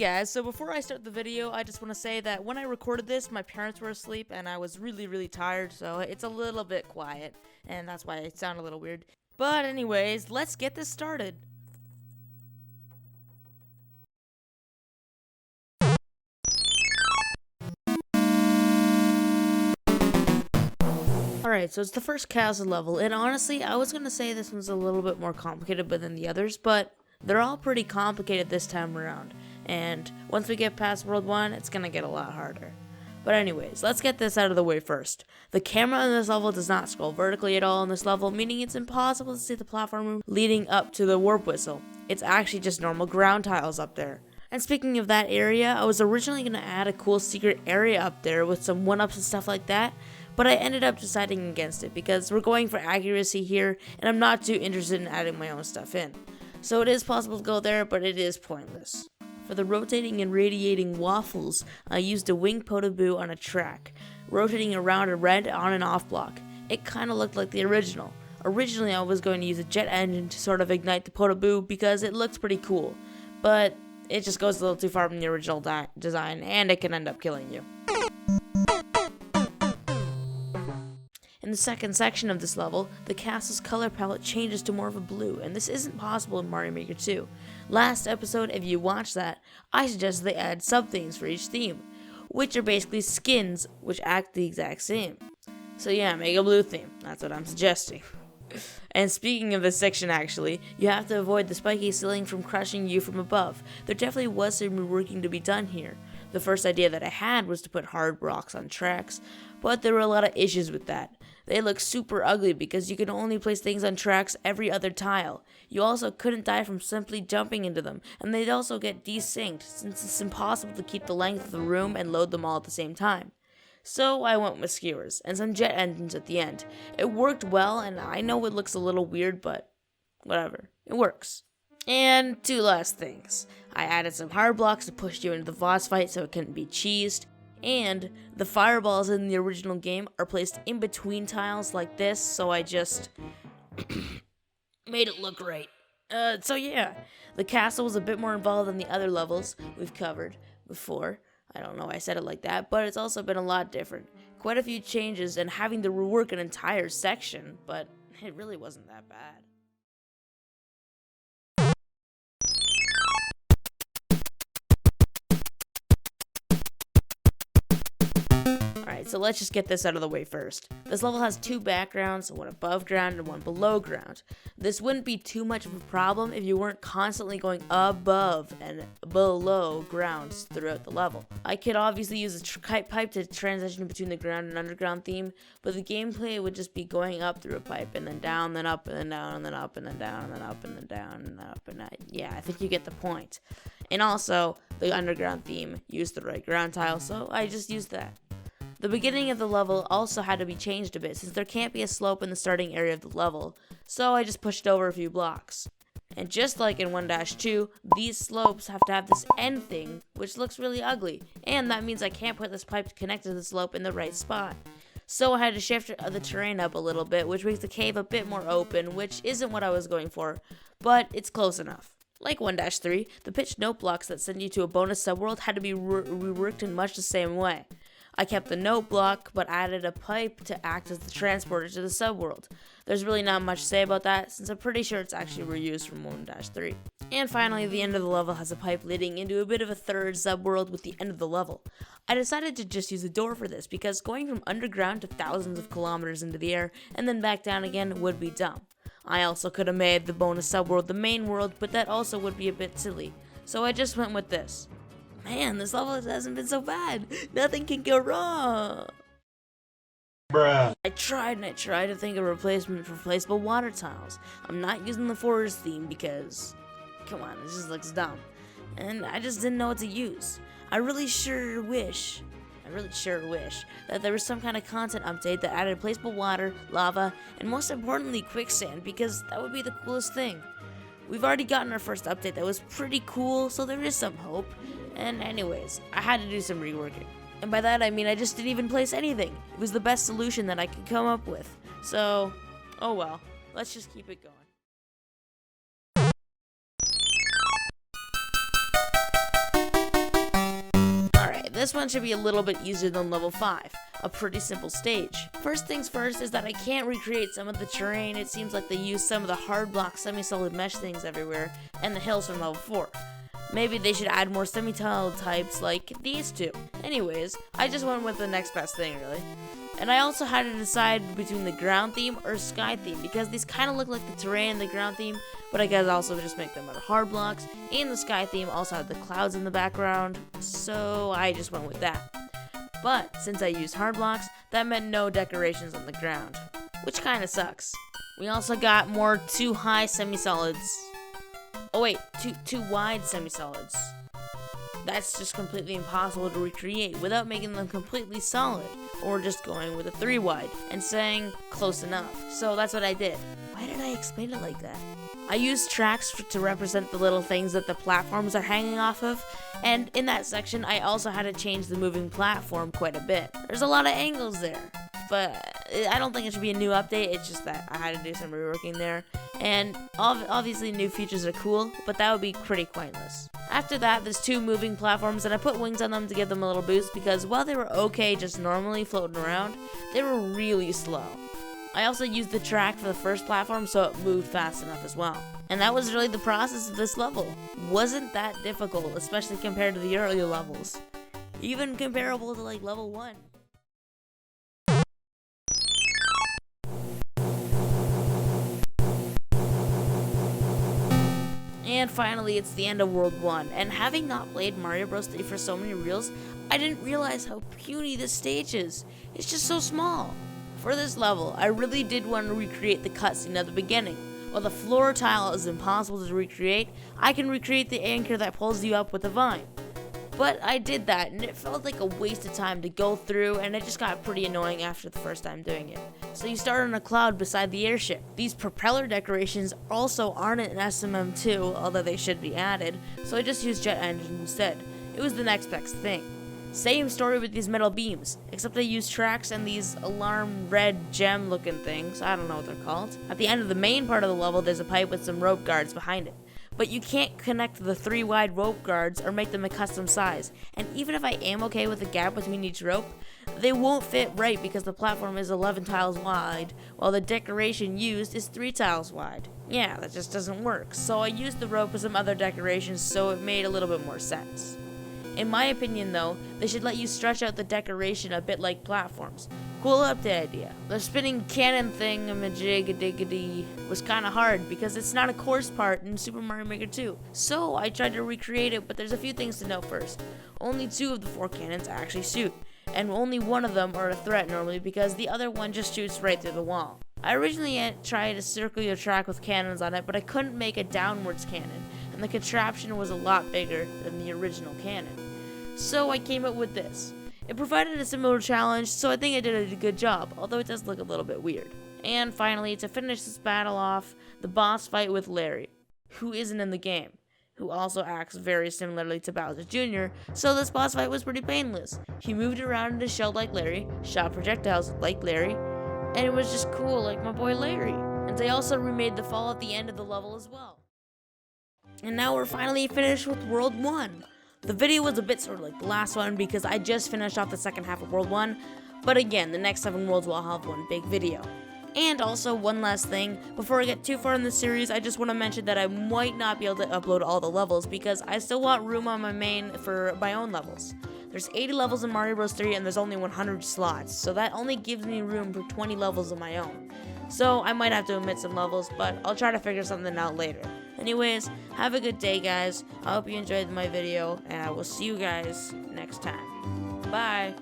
guys, so before I start the video, I just want to say that when I recorded this, my parents were asleep and I was really tired, so it's a little bit quiet, and that's why it sounded a little weird. But anyways, let's get this started. Alright, so it's the first castle level, and honestly, I was gonna say this one's a little bit more complicated than the others, but they're all pretty complicated this time around. And once we get past World 1, it's gonna get a lot harder. But anyways, let's get this out of the way first. The camera in this level does not scroll vertically at all in this level, meaning it's impossible to see the platform leading up to the warp whistle. It's actually just normal ground tiles up there. And speaking of that area, I was originally gonna add a cool secret area up there with some 1-ups and stuff like that, but I ended up deciding against it because we're going for accuracy here, and I'm not too interested in adding my own stuff in. So it is possible to go there, but it is pointless. For the rotating and radiating waffles, I used a wing potaboo on a track, rotating around a red on and off block. It kinda looked like the original. Originally I was going to use a jet engine to sort of ignite the potaboo because it looks pretty cool, but it just goes a little too far from the original design, and it can end up killing you. In the second section of this level, the castle's color palette changes to more of a blue, and this isn't possible in Mario Maker 2. Last episode, if you watched that, I suggested they add sub-themes for each theme, which are basically skins which act the exact same. So yeah, make a blue theme, that's what I'm suggesting. And speaking of this section actually, you have to avoid the spiky ceiling from crushing you from above. There definitely was some reworking to be done here. The first idea that I had was to put hard rocks on tracks, but there were a lot of issues with that. They look super ugly because you can only place things on tracks every other tile. You also couldn't die from simply jumping into them, and they'd also get desynced since it's impossible to keep the length of the room and load them all at the same time. So I went with skewers and some jet engines at the end. It worked well, and I know it looks a little weird, but whatever, it works. And two last things. I added some hard blocks to push you into the boss fight so it couldn't be cheesed. And the fireballs in the original game are placed in between tiles like this, so I just made it look right. So yeah, the castle was a bit more involved than the other levels we've covered before. I don't know why I said it like that, but it's also been a lot different. Quite a few changes and having to rework an entire section, but it really wasn't that bad. Alright, so let's just get this out of the way first. This level has two backgrounds, one above ground and one below ground. This wouldn't be too much of a problem if you weren't constantly going above and below grounds throughout the level. I could obviously use a pipe to transition between the ground and underground theme, but the gameplay would just be going up through a pipe and then down, then up, and then down, and then up, and then down, and then up, and then down, and then up, and down. Yeah, I think you get the point. And also, the underground theme used the right ground tile, so I just used that. The beginning of the level also had to be changed a bit since there can't be a slope in the starting area of the level, so I just pushed over a few blocks. And just like in 1-2, these slopes have to have this end thing, which looks really ugly, and that means I can't put this pipe connected to the slope in the right spot. So I had to shift the terrain up a little bit, which makes the cave a bit more open, which isn't what I was going for, but it's close enough. Like 1-3, the pitched note blocks that send you to a bonus subworld had to be reworked in much the same way. I kept the note block, but added a pipe to act as the transporter to the subworld. There's really not much to say about that, since I'm pretty sure it's actually reused from 1-3. And finally, the end of the level has a pipe leading into a bit of a third subworld with the end of the level. I decided to just use a door for this, because going from underground to thousands of kilometers into the air, and then back down again would be dumb. I also could have made the bonus subworld the main world, but that also would be a bit silly. So I just went with this. Man, this level hasn't been so bad. Nothing can go wrong. Bruh. I tried to think of a replacement for replaceable water tiles. I'm not using the forest theme because, come on, this just looks dumb. And I just didn't know what to use. I really sure wish that there was some kind of content update that added replaceable water, lava, and most importantly, quicksand, because that would be the coolest thing. We've already gotten our first update that was pretty cool, so there is some hope. And anyways, I had to do some reworking. And by that I mean I just didn't even place anything. It was the best solution that I could come up with. So, oh well, let's just keep it going. this one should be a little bit easier than level 5, a pretty simple stage. First things first is that I can't recreate some of the terrain. It seems like they use some of the hard block semi-solid mesh things everywhere, and the hills from level 4. Maybe they should add more semi-tile types like these two. Anyways, I just went with the next best thing really. And I also had to decide between the ground theme or sky theme because these kind of look like the terrain in the ground theme, but I guess also just make them out of hard blocks, and the sky theme also had the clouds in the background, so I just went with that. But since I used hard blocks, that meant no decorations on the ground, which kind of sucks. We also got more too high semi-solids. Oh wait, too wide semi-solids. That's just completely impossible to recreate without making them completely solid, or just going with a 3 wide and saying close enough. So that's what I did. Why did I explain it like that? I used tracks to represent the little things that the platforms are hanging off of, and in that section I also had to change the moving platform quite a bit. There's a lot of angles there, but I don't think it should be a new update. It's just that I had to do some reworking there, and obviously new features are cool, but that would be pretty pointless. After that, there's 2 moving platforms, and I put wings on them to give them a little boost because while they were okay just normally floating around, they were really slow. I also used the track for the first platform so it moved fast enough as well. And that was really the process of this level. Wasn't that difficult, especially compared to the earlier levels. Even comparable to like level 1. And finally, it's the end of World 1, and having not played Mario Bros. 3 for so many reels, I didn't realize how puny this stage is. It's just so small. For this level, I really did want to recreate the cutscene at the beginning. While the floor tile is impossible to recreate, I can recreate the anchor that pulls you up with a vine. But I did that, and it felt like a waste of time to go through, and it just got pretty annoying after the first time doing it. So you start on a cloud beside the airship. These propeller decorations also aren't in SMM2, although they should be added, so I just used jet engine instead. It was the next best thing. Same story with these metal beams, except I used tracks and these alarm red gem looking things, I don't know what they're called. At the end of the main part of the level, there's a pipe with some rope guards behind it. But you can't connect the 3 wide rope guards or make them a custom size, and even if I am okay with the gap between each rope, they won't fit right because the platform is 11 tiles wide, while the decoration used is 3 tiles wide. Yeah, that just doesn't work, so I used the rope with some other decorations so it made a little bit more sense. In my opinion though, they should let you stretch out the decoration a bit like platforms. Cool update idea. The spinning cannon thing-a-majig-a-diggity was kinda hard because it's not a course part in Super Mario Maker 2. So I tried to recreate it, but there's a few things to note first. Only 2 of the 4 cannons actually shoot, and only 1 of them are a threat normally because the other one just shoots right through the wall. I originally tried a circular track with cannons on it, but I couldn't make a downwards cannon, and the contraption was a lot bigger than the original cannon. So I came up with this. It provided a similar challenge, so I think I did a good job, although it does look a little bit weird. And finally, to finish this battle off, the boss fight with Larry, who isn't in the game, who also acts very similarly to Bowser Jr., so this boss fight was pretty painless. He moved around in his shell like Larry, shot projectiles like Larry, and it was just cool like my boy Larry. And they also remade the fall at the end of the level as well. And now we're finally finished with World 1. The video was a bit sort of like the last one because I just finished off the second half of World 1, but again, the next 7 worlds will have one big video. And also, one last thing, before I get too far in the series, I just want to mention that I might not be able to upload all the levels because I still want room on my main for my own levels. There's 80 levels in Mario Bros. 3 and there's only 100 slots, so that only gives me room for 20 levels of my own. So I might have to omit some levels, but I'll try to figure something out later. Anyways, have a good day, guys. I hope you enjoyed my video, and I will see you guys next time. Bye!